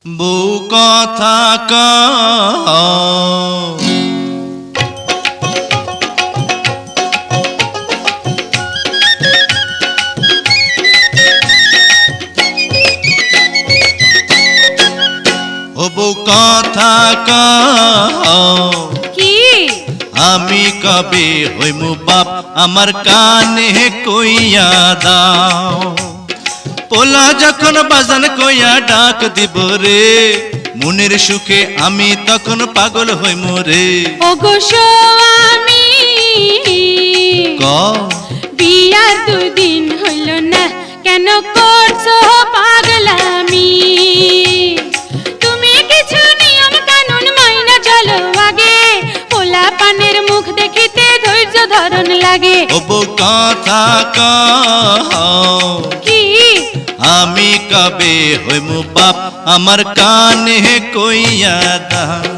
বউ কথা কও ও বউ কথা কও কি আমি কবে হইমু বাপ আমার কানে কইয়া দাও পোলা যখন বাজান কইয়া ডাক দিব রে মনের সুখে আমি তখন পাগল হইমু রে ওগো স্বামী কও বিয়ার 2 দিন হইল না কেন করছো পাগলামি তুমি কিছু নিয়ম কানুন মাইনা চলো আগে পোলা পানের মুখ দেখিতে ধৈর্য ধরন লাগে ও বউ কথা কও কি আমি কবে হইমু বাপ আমার কানে কইয়া দাও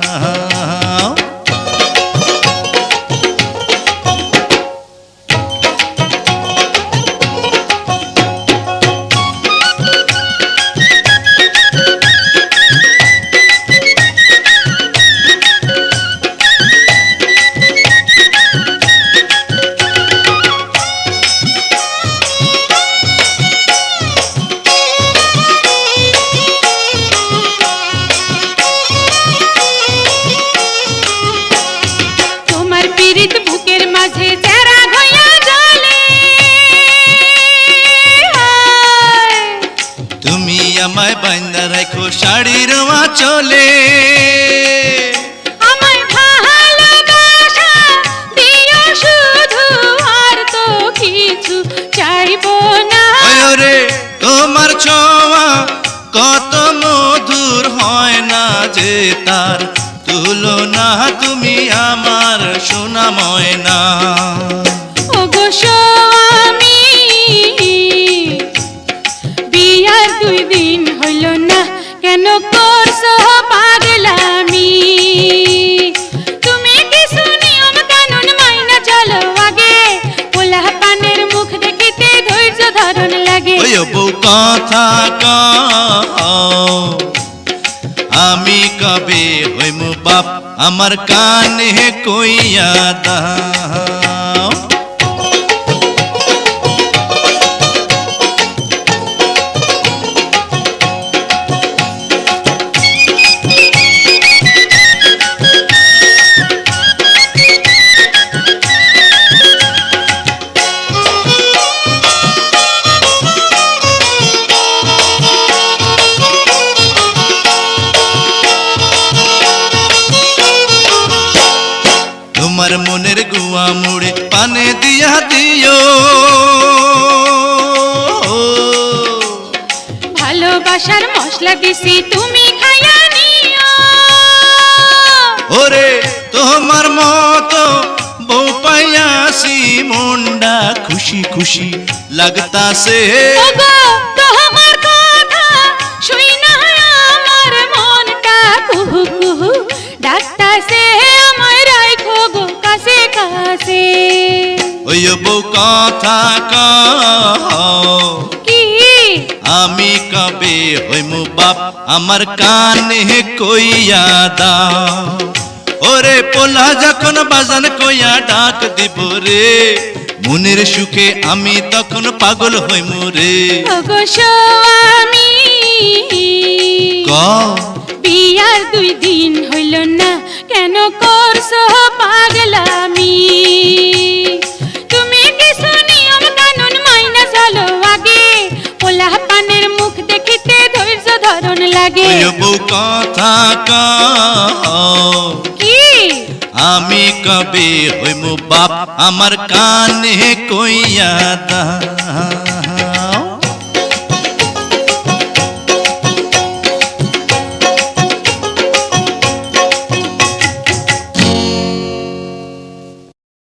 আমায় বাইন্দা রাখো শাড়ির চলে আমায় ভালোবাসা দিও শুধু আর তো কিছু চাইবো না ওরে তোমার ছোঁয়া কত মধুর হয় না যে তার তুলনা তুমি আমার সোনা ময়না ওগো স্বামী বিয়ার 2 দিন হইল না কেন করছো পাগলামি তুমি কিছু নিয়ম কানুন মাইনা চলো আগে পোলা পানের মুখ দেখিতে ধৈর্য ধরন লাগে ওই বউ কথা কও আমি কবে হইমু বাপ আমার কানে কইয়া দাও তোমার মনের গুয়া মুড়ে পানে দিয়া দিও ভালোবাসার মশলা দিছি তুমি খাইয়া নিও ওরে তোমার মতো বউ পাইয়াছি মনটা খুশি খুশি লাগতাছে ওগো তোমার কথা শুইনা আমার মনটা কুহু কুহু ডাকতাছে আমায় রাখো গো কাছে কাছে ওই বউ কথা কও কি আমি কবে হইমু বাপ আমার কানে কইয়া দাও ওরে পোলা যখন বাজান কইয়া ডাক দিব রে মনের সুখে আমি তখন পাগল হইমু রে ওগো স্বামী কও বিয়ার 2 দিন হইল না কেন করছো পাগলামি তুমি কিছু নিয়ম কানুন মাইনা চলো আগে পোলা পানের মুখ দেখিতে ধৈর্য ধরন লাগে ওই বউ কথা কও কি আমি কবে হইমু বাপ আমার কানে কইয়া দাও